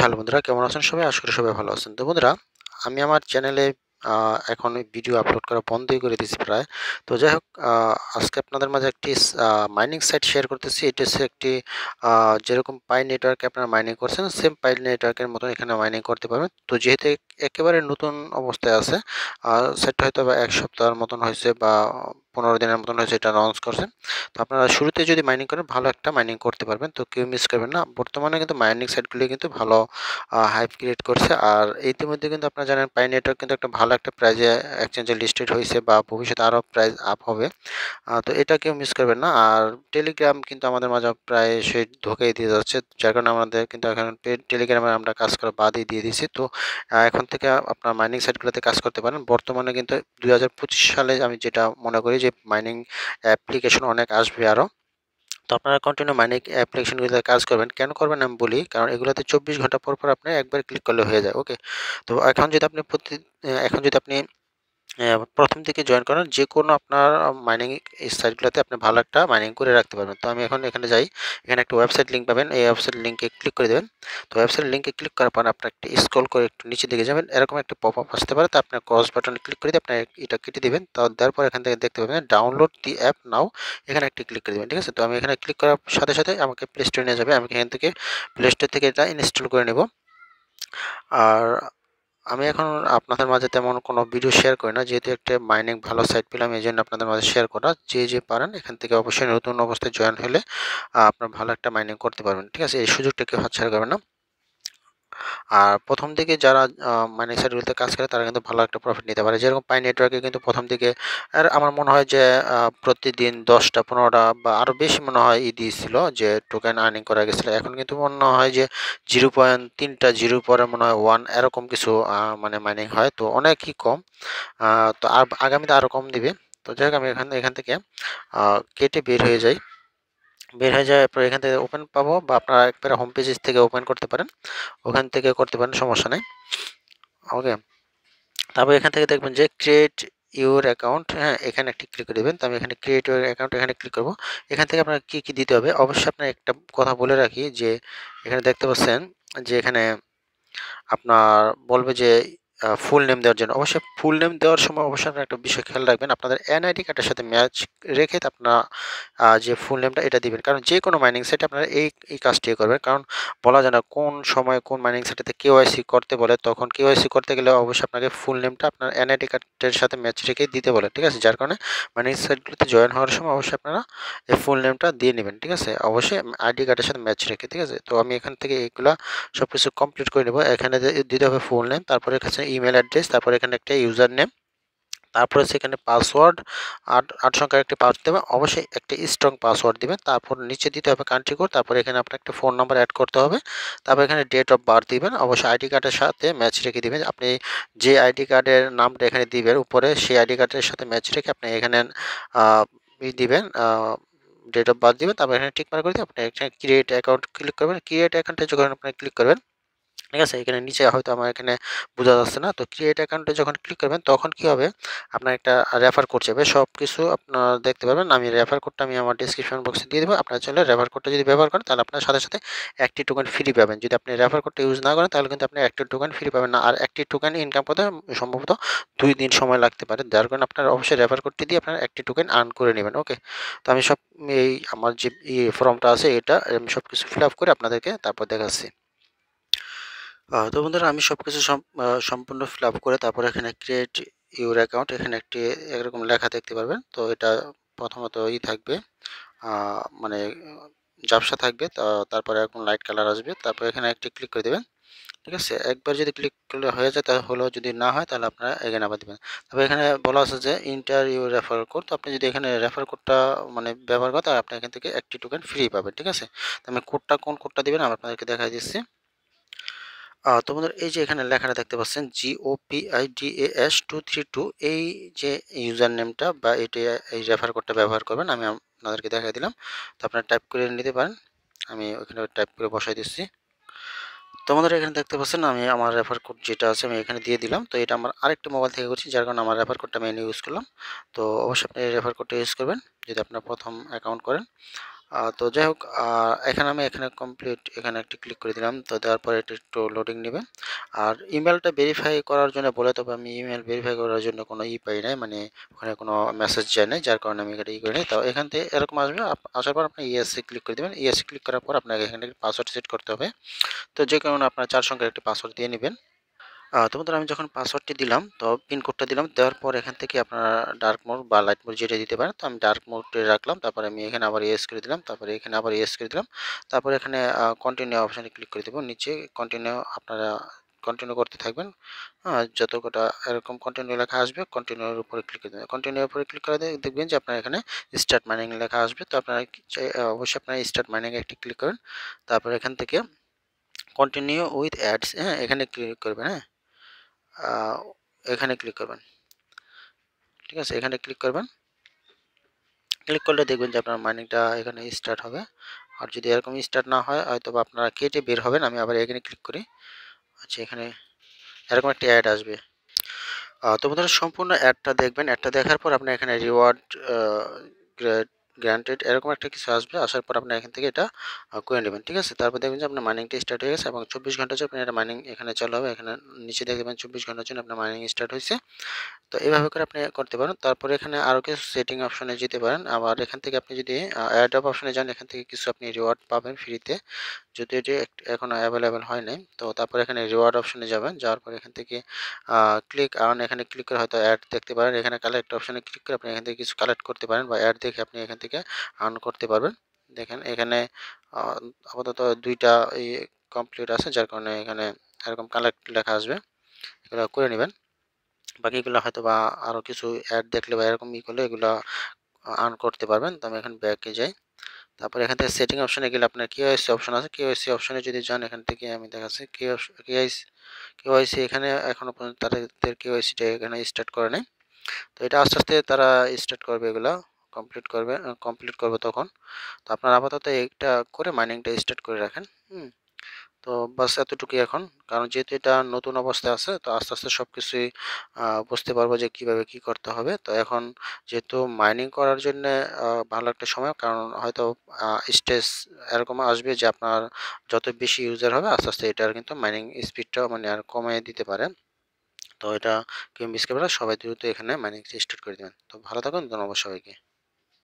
Hello বন্ধুরা, কেমন আছেন সবাই? আশা করি সবাই ভালো আছেন। তো বন্ধুরা, আমি আমার চ্যানেলে এখন ভিডিও আপলোড করা বন্ধই করে দিয়েছি প্রায়। তো যাই হোক, আজকে আপনাদের মাঝে একটি মাইনিং সাইট শেয়ার করতেছি। এটা হচ্ছে একটি যেরকম পাই নেটওয়ার্কে আপনারা মাইনিং করছেন, সেম পাই নেটওয়ার্কের মতন এখানে মাইনিং করতে পারবেন। তো যেহেতু একেবারে নতুন অবস্থায় আছে, সাইটটা হয়তো বা ১ সপ্তাহের মতন হয়েছে বা ১৫ দিনের মতন হয়েছে এটা লঞ্চ করছে। তো আপনারা শুরুতে যদি মাইনিং করেন, ভালো একটা মাইনিং করতে পারবেন। তো কেউ মিস করবেন না। বর্তমানে কিন্তু মাইনিং সাইটগুলি কিন্তু ভালো হাইপ ক্রিয়েট করছে। আর ইতিমধ্যে কিন্তু আপনারা জানেন পাই নেটওয়ার্ক কিন্তু একটা ভালো একটা প্রাইজে এক্সচেঞ্জে লিস্টেড হয়েছে বা ভবিষ্যতে আরও প্রাইস আপ হবে। তো এটা কেউ মিস করবেন না। আর টেলিগ্রাম কিন্তু আমাদের মাঝে প্রায় সে ধোঁকাই দিয়ে যাচ্ছে। যার কারণে আমাদের কিন্তু এখন টেলিগ্রামে আমরা কাজ করা বাদই দিয়ে দিয়েছি। তো এখন থেকে আপনার মাইনিং সাইটগুলোতে কাজ করতে পারেন। বর্তমানে কিন্তু ২০২৫ সালে আমি যেটা মনে করি যে মাইনিং অ্যাপ্লিকেশন অনেক আসবে আরও। তো আপনারা কন্টিনিউ মাইনিং অ্যাপ্লিকেশনগুলোতে কাজ করবেন। কেন করবেন আমি বলি। কারণ এগুলোতে ২৪ ঘন্টা পর আপনি একবার ক্লিক করলে হয়ে যায়। ওকে? তো এখন যদি আপনি ১ম থেকে জয়েন করেন, যেকোনো আপনার মাইনিং এই সাইটগুলোতে আপনি ভালো একটা মাইনিং করে রাখতে পারবেন। তো আমি এখন এখানে যাই। এখানে একটা ওয়েবসাইট লিংক পাবেন। এই ওয়েবসাইট লিংকে ক্লিক করে দেবেন। তো ওয়েবসাইট লিংকে ক্লিক করার পর আপনার একটু স্ক্রল করে একটু নিচের দিকে যাবেন। এরকম একটা পপআপ আসতে পারে। তো আপনার ক্রস বাটনে ক্লিক করে দিয়ে আপনি এটা কেটে দিবেন। তো দেওয়ার পর এখান থেকে দেখতে পাবেন ডাউনলোড দি অ্যাপ নাও। এখানে একটি ক্লিক করে দিবেন। ঠিক আছে? তো আমি এখানে ক্লিক করার সাথে আমাকে প্লে স্টোরে নিয়ে যাবে। আমি এখান থেকে প্লে স্টোর থেকে এটা ইনস্টল করে নেব। আর আমি এখন আপনাদের মাঝে তেমন কোনো ভিডিও শেয়ার করি না। যেহেতু একটা মাইনিং ভালো সাইট পেলাম, এজন্য আপনাদের মাঝে শেয়ার করা। যে পারেন এখান থেকে অবশ্যই নতুন অবস্থায় জয়েন হলে আপনার ভালো একটা মাইনিং করতে পারবেন। ঠিক আছে? এই সুযোগটা কেউ হাতছাড়া করবেন না। আর ১ম দিকে যারা মাইনিং সাইটগুলোতে কাজ করে তারা কিন্তু ভালো একটা প্রফিট নিতে পারে। যেরকম পাই নেটওয়ার্কে কিন্তু ১ম দিকে আমার মনে হয় যে প্রতিদিন ১০টা ১৫টা বা আরও বেশি মনে হয় দিয়েছিল যে টোকেন আর্নিং করা গেছিল। এখন কিন্তু মনে হয় যে 0.3টা 0 পরে মনে হয় 1 এরকম কিছু মানে মাইনিং হয়। তো অনেকই কম। তো আগামীতে আরও কম দিবে। তো যাই হোক, আমি এখান থেকে কেটে বের হয়ে যাই। বের হয়ে যাওয়ার পর এখান থেকে ওপেন পাবো বা আপনারা একবারে হোম পেজ থেকে ওপেন করতে পারেন। ওখান থেকে করতে পারেন, সমস্যা নাই। ওকে? তারপর এখান থেকে দেখবেন যে ক্রিয়েট ইউর অ্যাকাউন্ট, হ্যাঁ? এখানে একটি ক্লিক করে দিবেন। তো আমি এখানে ক্রিয়েট ইউর অ্যাকাউন্ট এখানে ক্লিক করব। এখান থেকে আপনার কি দিতে হবে? অবশ্যই আপনার একটা কথা বলে রাখি যে এখানে দেখতে পাচ্ছেন যে এখানে আপনার বলবে যে ফুল নেম দেওয়ার জন্য। অবশ্যই ফুল নেম দেওয়ার সময় অবশ্যই আপনারা একটা বিষয় খেয়াল রাখবেন। আপনাদের এনআইডি কার্ডের সাথে ম্যাচ রেখে আপনারা যে ফুল নেমটা এটা দিবেন। কারণ যেকোনো মাইনিং সাইটে আপনারা এই কাজটি করবেন। কারণ বলা যায় না কোন সময় কোন মাইনিং সাইটেতে কেওয়াইসি করতে বলে। তখন কেওয়াইসি করতে গেলে অবশ্যই আপনাকে ফুল নেমটা আপনার এনআইডি কার্ডের সাথে ম্যাচ রেখে দিতে বলে। ঠিক আছে? যার কারণে মাইনিং সাইটগুলোতে জয়েন হওয়ার সময় অবশ্যই আপনারা এই ফুল নেমটা দিয়ে নিবেন। ঠিক আছে? অবশ্যই আইডি কার্ডের সাথে ম্যাচ রেখে। ঠিক আছে? তো আমি এখান থেকে এইগুলা সবকিছু কমপ্লিট করে নেব। এখানে দিতে হবে ফুল নেম, তারপরে এখানে ইমেইল অ্যাড্রেস, তারপরে এখানে একটা ইউজার নেম, তারপরে সেখানে পাসওয়ার্ড ৮ সংখ্যার একটি পাসওয়ার্ড দেবেন। অবশ্যই একটা স্ট্রং পাসওয়ার্ড দিবেন। তারপর নিচে দিতে হবে কান্ট্রি কোড, তারপরে এখানে আপনার একটা ফোন নাম্বার এড করতে হবে। তারপর এখানে ডেট অফ বার্থ দিবেন। অবশ্যই আইডি কার্ডের সাথে ম্যাচ রেখে দিবেন। আপনি যে আইডি কার্ডের নামটা এখানে দিবেন উপরে, সেই আইডি কার্ডের সাথে ম্যাচ রেখে আপনি এখানে আ দিবেন, ডেট অফ বার্থ দিবেন। তারপর এখানে টিক মার্ক করে দিয়ে আপনি এখানে ক্রিয়েট অ্যাকাউন্ট ক্লিক করবেন। ক্রিয়েট অ্যাকাউন্টে যখন আপনি ক্লিক করবেন, ঠিক আছে? এখানে নিচে হয়তো আমার এখানে বোঝা যাচ্ছে না। তো ক্রিয়েট অ্যাকাউন্টে যখন ক্লিক করবেন তখন কি হবে? আপনার একটা রেফার কোড চাইবে। সবকিছু আপনারা দেখতে পারবেন। আমি রেফার কোডটা আমি আমার ডেসক্রিপশন বক্সে দিয়ে দেব। আপনারা চাইলে রেফার কোডটা যদি ব্যবহার করেন তাহলে আপনার সাথে একটি টোকেন ফ্রি পাবেন। যদি আপনি রেফার কোডটা ইউজ না করেন তাহলে কিন্তু আপনি একটি টোকেন ফ্রি পাবেন না। আর একটি টোকেন ইনকাম করতে সম্ভবত ২ দিন সময় লাগতে পারে। যার কারণে আপনারা অবশ্যই রেফার কোডটি দিয়ে আপনারা একটি টোকেন আর্ন করে নিবেন। ওকে? তো আমি আমার যে ফর্মটা আছে এটা আমি সবকিছু ফিল আপ করে আপনাদেরকে তারপর দেখাচ্ছি। তো বন্ধুরা, আমি সবকিছু সম্পূর্ণ ফিল আপ করে তারপরে এখানে ক্রিয়েট ইউর অ্যাকাউন্ট এখানে একটি এরকম লেখা দেখতে পারবেন। তো এটা প্রথমত থাকবে, মানে ঝাপসা থাকবে। তারপরে এরকম লাইট কালার আসবে। তারপরে এখানে একটি ক্লিক করে দেবেন। ঠিক আছে? একবার যদি ক্লিক করলে হয়ে যায় তাহলে হলো, যদি না হয় তাহলে আপনারা এগেইন আবার দিবেন। তবে এখানে বলা আছে যে এন্টার ইউর রেফারেল কোড। তো আপনি যদি এখানে রেফার কোডটা মানে ব্যবহার করেন তাহলে আপনি এখান থেকে একটি টোকেন ফ্রি পাবেন। ঠিক আছে? তো আমি কোন কোডটা দিবেন আমি আপনাদেরকে দেখাই দিচ্ছি। তো বন্ধুরা, এই যে এখানে লেখাটা দেখতে পাচ্ছেন GOPIDAS232, এই যে ইউজার নেমটা বা এই রেফার কোডটা ব্যবহার করবেন। আমি আপনাদেরকে দেখাই দিলাম। তো আপনারা টাইপ করে নিতে পারেন। আমি ওখানে টাইপ করে বসাই দিচ্ছি। তো বন্ধুরা, এখানে দেখতে পাচ্ছেন আমি আমার রেফার কোড যেটা আছে আমি এখানে দিয়ে দিলাম। তো এটা আমার আরেকটা মোবাইল থেকে করছি, যার কারণে আমার রেফার কোডটা আমি ইউজ করলাম। তো অবশ্যই আপনি রেফার কোডটা ইউজ করবেন যদি আপনার প্রথম অ্যাকাউন্ট করেন। তো যাই হোক, এখানে কমপ্লিট এখানে একটি ক্লিক করে দিলাম। তো দেওয়ার পরে এটা একটু লোডিং নেবে। আর ইমেলটা ভেরিফাই করার জন্য বলে, তবে আমি ইমেল ভেরিফাই করার জন্য কোনো পাই নাই, মানে ওখানে কোনো মেসেজ যায় নাই, যার কারণে আমি এটা করি নাই। তো এখান থেকে এরকম আসবে, আসার পর আপনি ইএসসি ক্লিক করে দেবেন। ইএসসি ক্লিক করার পর আপনাকে এখানে পাসওয়ার্ড সেট করতে হবে। তো যে কারণে আপনার 4 সংখ্যার একটি পাসওয়ার্ড দিয়ে নেবেন। তো বন্ধুরা, আমি যখন পাসওয়ার্ডটি দিলাম, তো পিন কোডটা দিলাম, দেওয়ার পর এখান থেকে আপনারা ডার্ক মোড বা লাইট মোড যেটা দিতে পারেন। তো আমি ডার্ক মোডে রাখলাম। তারপরে আমি এখানে আবার ইয়েস করে দিলাম। তারপরে এখানে আবার ইয়েস করে দিলাম। তারপরে এখানে কন্টিনিউ অপশনে ক্লিক করে দেব। নিচে কন্টিনিউ আপনারা কন্টিনিউ করতে থাকবেন। যত কটা এরকম কন্টিনিউ লেখা আসবে, কন্টিনিউর উপরে ক্লিক করে দেবেন। কন্টিনিউর উপরে ক্লিক করে দেখবেন যে আপনার এখানে স্টার্ট মাইনিং লেখা আসবে। তো আপনারা অবশ্যই আপনারা স্টার্ট মাইনিং একটি ক্লিক করেন। তারপরে এখান থেকে কন্টিনিউ উইথ অ্যাডস, হ্যাঁ, এখানে ক্লিক করবেন। হ্যাঁ, আহ, এখানে ক্লিক করবেন। ঠিক আছে, এখানে ক্লিক করবেন। ক্লিক করলে দেখবেন যে আপনার মাইনিংটা এখানে স্টার্ট হবে। আর যদি এরকম স্টার্ট না হয়, হয়তো বা আপনারা কেটে বের হবেন। আমি আবার এখানে ক্লিক করি। আচ্ছা, এখানে এরকম একটা অ্যাড আসবে। তো বন্ধুরা, সম্পূর্ণ অ্যাডটা দেখবেন। অ্যাডটা দেখার পর আপনি এখানে রিওয়ার্ড গ্রান্টেড এরকম একটা কিছু আসবে। আসার পর আপনি এখান থেকে এটা করে নেবেন। ঠিক আছে, তারপর দেখবেন যে আপনার মাইনিংটা স্টার্ট হয়ে গেছে এবং 24 ঘন্টার জন্য আপনার এটা মাইনিং এখানে চালু হবে। এখানে নিচে দেখবেন 24 ঘন্টার জন্য আপনার মাইনিং স্টার্ট হয়েছে। তো এভাবে করে আপনি করতে পারেন। তারপরে এখানে আরও কিছু সেটিং অপশনে যেতে পারেন। আবার এখান থেকে আপনি যদি অ্যাড অফ অপশনে যান, এখান থেকে কিছু আপনি রিওয়ার্ড পাবেন ফ্রিতে, যদি এটি এখনো অ্যাভেলেবেল হয় নাই। তো তারপর এখানে রিওয়ার্ড অপশনে যাবেন। যাওয়ার পর এখান থেকে ক্লিক আর্ন, এখানে ক্লিক করে হয়তো অ্যাড দেখতে পারেন। এখানে কালেক্ট অপশনে ক্লিক করে আপনি এখান থেকে কিছু কালেক্ট করতে পারেন, বা অ্যাড দেখে আপনি এখান থেকে আর্ন করতে পারবেন। দেখেন এখানে আহ, আপাতত 2টা কমপ্লিট আছে, যার কারণে এখানে এরকম কালেক্ট লেখা আসবে। এগুলো করে নেবেন। বাকিগুলো হয়তো বা আরও কিছু অ্যাড দেখলে বা এরকম করলে এগুলো আর্ন করতে পারবেন। তো আমি এখন ব্যাকে যাই। তারপর এখান থেকে সেটিং অপশনে গেলে আপনার কেওয়াইসি অপশন আছে। কেওয়াইসি অপশনে যদি যান, এখান থেকে আমি দেখাচ্ছি কেওয়াইসি। কেওয়াইসি এখানে এখনো পর্যন্ত তাদের কেওয়াইসিটা এখানে স্টার্ট করে নাই। তো এটা আস্তে আস্তে তারা স্টার্ট করবে, এগুলা কমপ্লিট করবে তখন। তো আপনার আপাতত এটা করে মাইনিংটা স্টার্ট করে রাখেন। হুম। তো বাস এতটুকুই এখন। কারণ যেহেতু এটা নতুন অবস্থায় আছে, তো আস্তে আস্তে সব কিছুই বুঝতে পারবো যে কিভাবে কি করতে হবে। তো এখন যেহেতু মাইনিং করার জন্য ভালো একটা সময়, কারণ হয়তো স্টেজ এরকম আসবে যে আপনার যত বেশি ইউজার হবে, আস্তে আস্তে এটার কিন্তু মাইনিং স্পিডটাও মানে আর কমিয়ে দিতে পারে। তো এটা কেউ মিস করবে না, সবাই দ্রুত এখানে মাইনিং স্টার্ট করে দেবেন। তো ভালো থাকুন, ধন্যবাদ সবাইকে।